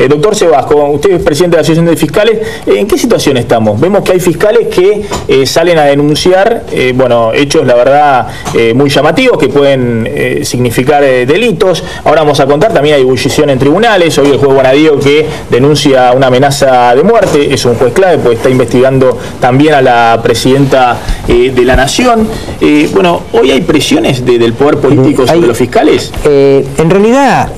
Doctor Sebasco, usted es presidente de la Asociación de Fiscales. ¿En qué situación estamos? Vemos que hay fiscales que salen a denunciar, bueno, hechos, la verdad, muy llamativos, que pueden significar delitos. Ahora vamos a contar, también hay ebullición en tribunales. Hoy el juez Bonadío, que denuncia una amenaza de muerte, es un juez clave porque está investigando también a la presidenta de la Nación. Bueno, hoy hay presiones del poder político sobre los fiscales. En realidad,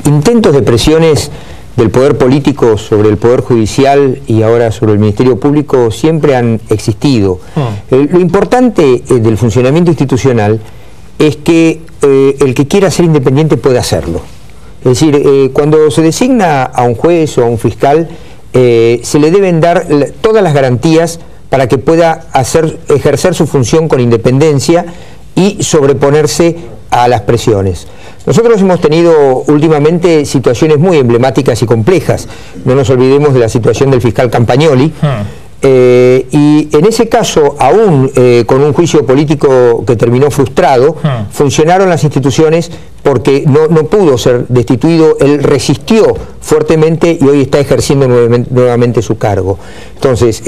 intentos de presiones del poder político sobre el poder judicial y ahora sobre el Ministerio Público siempre han existido. Lo importante del funcionamiento institucional es que el que quiera ser independiente puede hacerlo. Es decir, cuando se designa a un juez o a un fiscal, se le deben dar todas las garantías para que pueda ejercer su función con independencia y sobreponerse a las presiones. Nosotros hemos tenido últimamente situaciones muy emblemáticas y complejas. No nos olvidemos de la situación del fiscal Campagnoli. Y en ese caso, aún con un juicio político que terminó frustrado, funcionaron las instituciones porque no pudo ser destituido. Él resistió fuertemente y hoy está ejerciendo nuevamente su cargo. Entonces,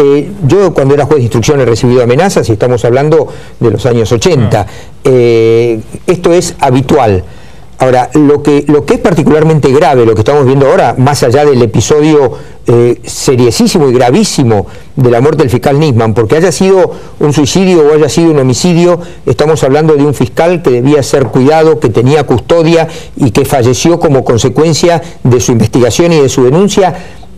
yo cuando era juez de instrucción he recibido amenazas y estamos hablando de los años 80. Esto es habitual. Ahora, lo que es particularmente grave, lo que estamos viendo ahora, más allá del episodio seriosísimo y gravísimo de la muerte del fiscal Nisman, porque haya sido un suicidio o haya sido un homicidio, estamos hablando de un fiscal que debía ser cuidado, que tenía custodia y que falleció como consecuencia de su investigación y de su denuncia.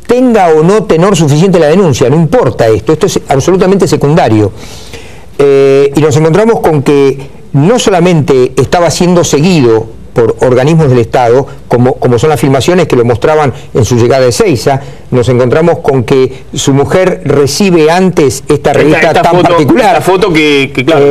Tenga o no tenor suficiente la denuncia, no importa esto es absolutamente secundario. Y nos encontramos con que no solamente estaba siendo seguido por organismos del Estado, como son las filmaciones que lo mostraban en su llegada de Ezeiza, nos encontramos con que su mujer recibe antes esta revista tan particular. Esta foto que claro.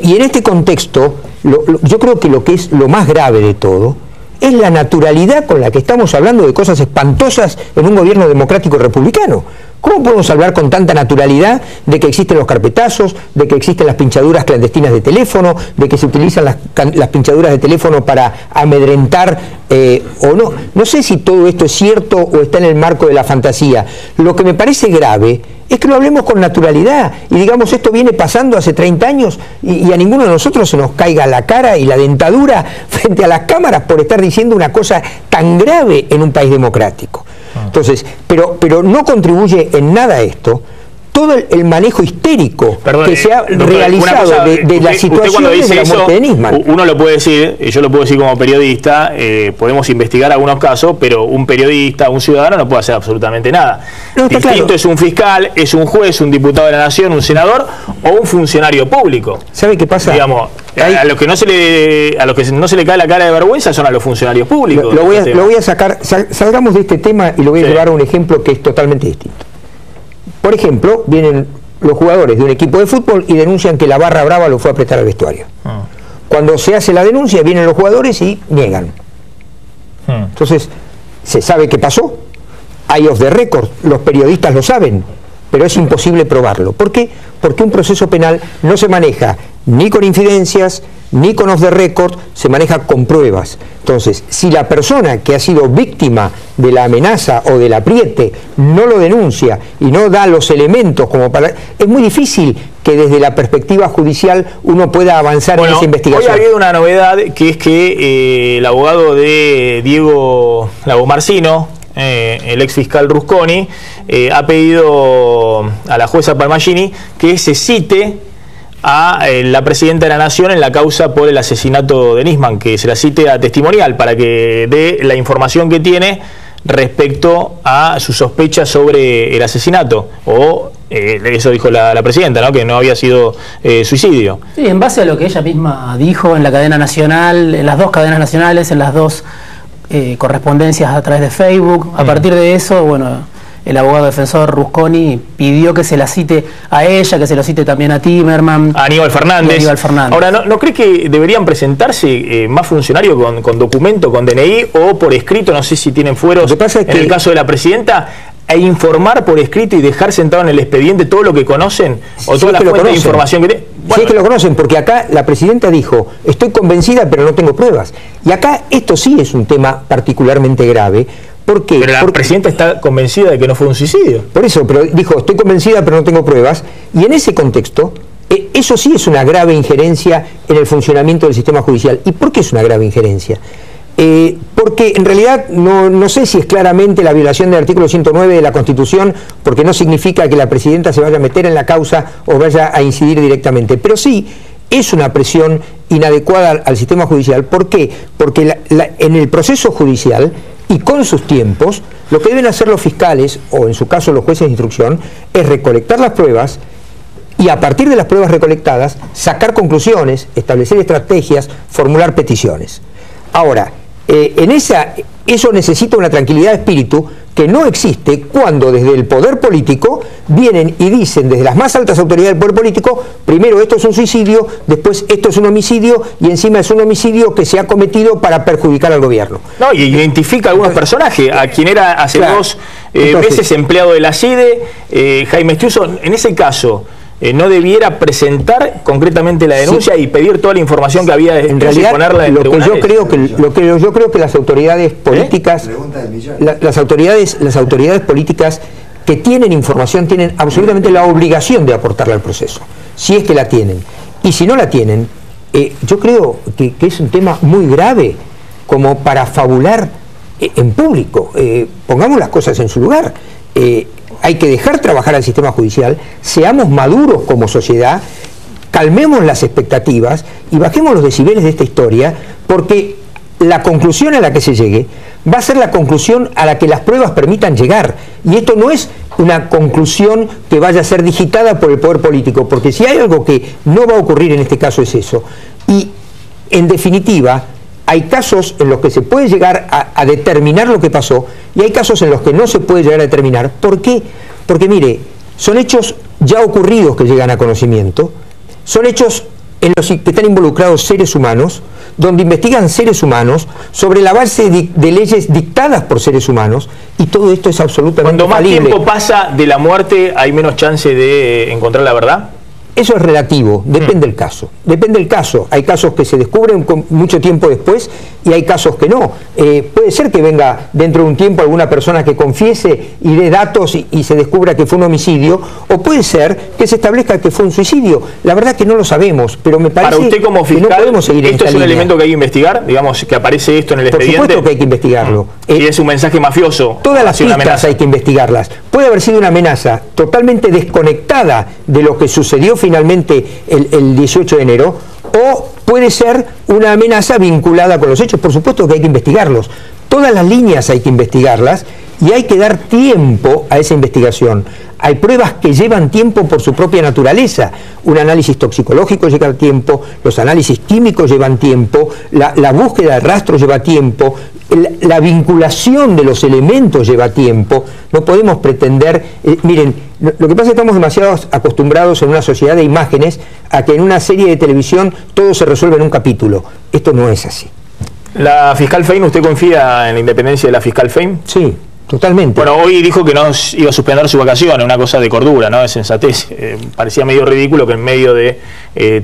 Y en este contexto, yo creo que lo que es lo más grave de todo es la naturalidad con la que estamos hablando de cosas espantosas en un gobierno democrático republicano. ¿Cómo podemos hablar con tanta naturalidad de que existen los carpetazos, de que existen las pinchaduras clandestinas de teléfono, de que se utilizan las pinchaduras de teléfono para amedrentar o no? No sé si todo esto es cierto o está en el marco de la fantasía. Lo que me parece grave es que lo hablemos con naturalidad y digamos esto viene pasando hace 30 años y a ninguno de nosotros se nos caiga la cara y la dentadura frente a las cámaras por estar diciendo una cosa tan grave en un país democrático. Entonces, pero no contribuye en nada a esto todo el manejo histérico que se ha realizado de la situación de la muerte de Nisman. Uno lo puede decir, yo lo puedo decir como periodista, podemos investigar algunos casos, pero un periodista, un ciudadano no puede hacer absolutamente nada. Distinto claro. Es un fiscal, es un juez, un diputado de la Nación, un senador o un funcionario público. ¿Sabe qué pasa? Digamos, a los que no se le cae la cara de vergüenza son a los funcionarios públicos. Lo voy a sacar, salgamos de este tema y lo voy a llevar a un ejemplo que es totalmente distinto. Por ejemplo, vienen los jugadores de un equipo de fútbol y denuncian que la barra brava lo fue a prestar al vestuario. Cuando se hace la denuncia, vienen los jugadores y niegan. Entonces, se sabe qué pasó, hay off the record, los periodistas lo saben, pero es imposible probarlo. ¿Por qué? Porque un proceso penal no se maneja ni con infidencias, ni con off the record, se maneja con pruebas. Entonces, si la persona que ha sido víctima de la amenaza o del apriete no lo denuncia y no da los elementos como para... Es muy difícil que desde la perspectiva judicial uno pueda avanzar en esa investigación. Hoy ha habido una novedad, que es que el abogado de Diego Lagomarsino, el ex fiscal Rusconi, ha pedido a la jueza Palmagini que se cite a la presidenta de la Nación en la causa por el asesinato de Nisman, que se la cite a testimonial para que dé la información que tiene respecto a sus sospechas sobre el asesinato, o eso dijo la presidenta, ¿no? Que no había sido suicidio. Sí, en base a lo que ella misma dijo en la cadena nacional, en las dos cadenas nacionales, en las dos correspondencias a través de Facebook. A partir de eso, bueno, el abogado defensor Rusconi pidió que se la cite a ella, que se lo cite también a Timerman, a Aníbal Fernández. Ahora, ¿no cree que deberían presentarse más funcionarios con documento, con DNI o por escrito? No sé si tienen fueros. Lo que pasa es que en el caso de la presidenta, e informar por escrito y dejar sentado en el expediente todo lo que conocen o toda la fuente de información que tienen. Bueno, sí, es que lo conocen, porque acá la presidenta dijo, estoy convencida pero no tengo pruebas. Y acá esto sí es un tema particularmente grave, ¿Por qué? Pero la presidenta está convencida de que no fue un suicidio. Por eso, pero dijo, estoy convencida pero no tengo pruebas. Y en ese contexto, eso sí es una grave injerencia en el funcionamiento del sistema judicial. ¿Y por qué es una grave injerencia? Porque en realidad no sé si es claramente la violación del artículo 109 de la Constitución, porque no significa que la presidenta se vaya a meter en la causa o vaya a incidir directamente. Pero sí es una presión inadecuada al sistema judicial. ¿Por qué? Porque en el proceso judicial y con sus tiempos, lo que deben hacer los fiscales, o en su caso los jueces de instrucción, es recolectar las pruebas y a partir de las pruebas recolectadas, sacar conclusiones, establecer estrategias, formular peticiones. Ahora, eso necesita una tranquilidad de espíritu que no existe cuando desde el poder político vienen y dicen desde las más altas autoridades del poder político, primero esto es un suicidio, después esto es un homicidio y encima es un homicidio que se ha cometido para perjudicar al gobierno. No, y identifica a algunos personajes, a quien era hace dos meses empleado de la CIDE, Jaime Estiuso. En ese caso, no debiera presentar concretamente la denuncia y pedir toda la información que había en realidad, ponerla en tribunales. Yo creo que las autoridades políticas, las autoridades políticas que tienen información tienen absolutamente la obligación de aportarla al proceso, si es que la tienen. Y si no la tienen, yo creo que es un tema muy grave como para fabular en público. Pongamos las cosas en su lugar. Hay que dejar trabajar al sistema judicial, seamos maduros como sociedad, calmemos las expectativas y bajemos los decibeles de esta historia, porque la conclusión a la que se llegue va a ser la conclusión a la que las pruebas permitan llegar. Y esto no es una conclusión que vaya a ser digitada por el poder político, porque si hay algo que no va a ocurrir en este caso es eso. Y, en definitiva, hay casos en los que se puede llegar a determinar lo que pasó y hay casos en los que no se puede llegar a determinar. ¿Por qué? Porque, mire, son hechos ya ocurridos que llegan a conocimiento, son hechos en los que están involucrados seres humanos, donde investigan seres humanos sobre la base de leyes dictadas por seres humanos, y todo esto es absolutamente Cuando más falible. tiempo pasa de la muerte, ¿hay menos chance de encontrar la verdad? Eso es relativo, depende del caso. Depende del caso. Hay casos que se descubren con mucho tiempo después y hay casos que no. Puede ser que venga dentro de un tiempo alguna persona que confiese y dé datos y se descubra que fue un homicidio, o puede ser que se establezca que fue un suicidio. La verdad que no lo sabemos, pero me parece Para usted como fiscal, que no podemos seguir ¿esto en es un esta línea. elemento que hay que investigar? Digamos, que aparece esto en el expediente. Por supuesto que hay que investigarlo. Si es un mensaje mafioso. Todas las si una pistas amenaza. hay que investigarlas. Puede haber sido una amenaza totalmente desconectada de lo que sucedió finalmente el 18 de enero, o puede ser una amenaza vinculada con los hechos. Por supuesto que hay que investigarlos. Todas las líneas hay que investigarlas y hay que dar tiempo a esa investigación. Hay pruebas que llevan tiempo por su propia naturaleza. Un análisis toxicológico lleva tiempo, los análisis químicos llevan tiempo, la búsqueda de rastro lleva tiempo, la vinculación de los elementos lleva tiempo. No podemos pretender... miren, lo que pasa es que estamos demasiado acostumbrados en una sociedad de imágenes a que en una serie de televisión todo se resuelve en un capítulo. Esto no es así. ¿La fiscal Fein, usted confía en la independencia de la fiscal Fein? Sí, totalmente. Bueno, hoy dijo que no iba a suspender su vacación, una cosa de cordura, ¿no? De sensatez. Parecía medio ridículo que en medio de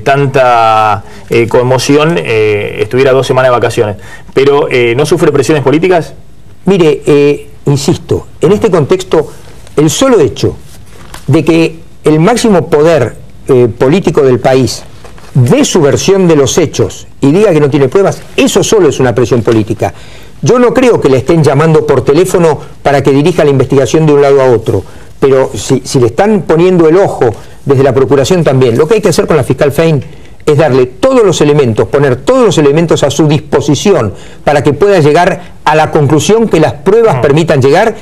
tanta conmoción estuviera 2 semanas de vacaciones. Pero, ¿no sufre presiones políticas? Mire, insisto, en este contexto, el solo hecho de que el máximo poder político del país dé su versión de los hechos y diga que no tiene pruebas, eso solo es una presión política. Yo no creo que le estén llamando por teléfono para que dirija la investigación de un lado a otro, pero si le están poniendo el ojo desde la Procuración también, lo que hay que hacer con la fiscal Fein es darle todos los elementos, poner todos los elementos a su disposición para que pueda llegar a la conclusión que las pruebas permitan llegar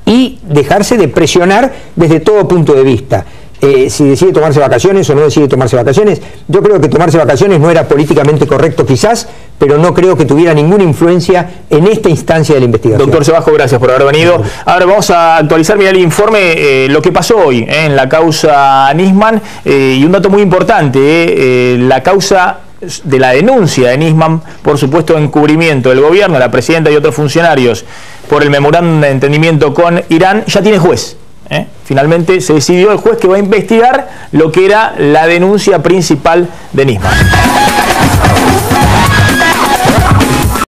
y dejarse de presionar desde todo punto de vista. Si decide tomarse vacaciones o no decide tomarse vacaciones, yo creo que tomarse vacaciones no era políticamente correcto quizás, pero no creo que tuviera ninguna influencia en esta instancia de la investigación. Doctor Cebajo, gracias por haber venido. Ahora vamos a actualizar, mirá el informe, lo que pasó hoy en la causa Nisman, y un dato muy importante, la causa de la denuncia de Nisman por supuesto encubrimiento del gobierno, la presidenta y otros funcionarios por el memorándum de entendimiento con Irán, ya tiene juez. Finalmente se decidió el juez que va a investigar lo que era la denuncia principal de Nisman.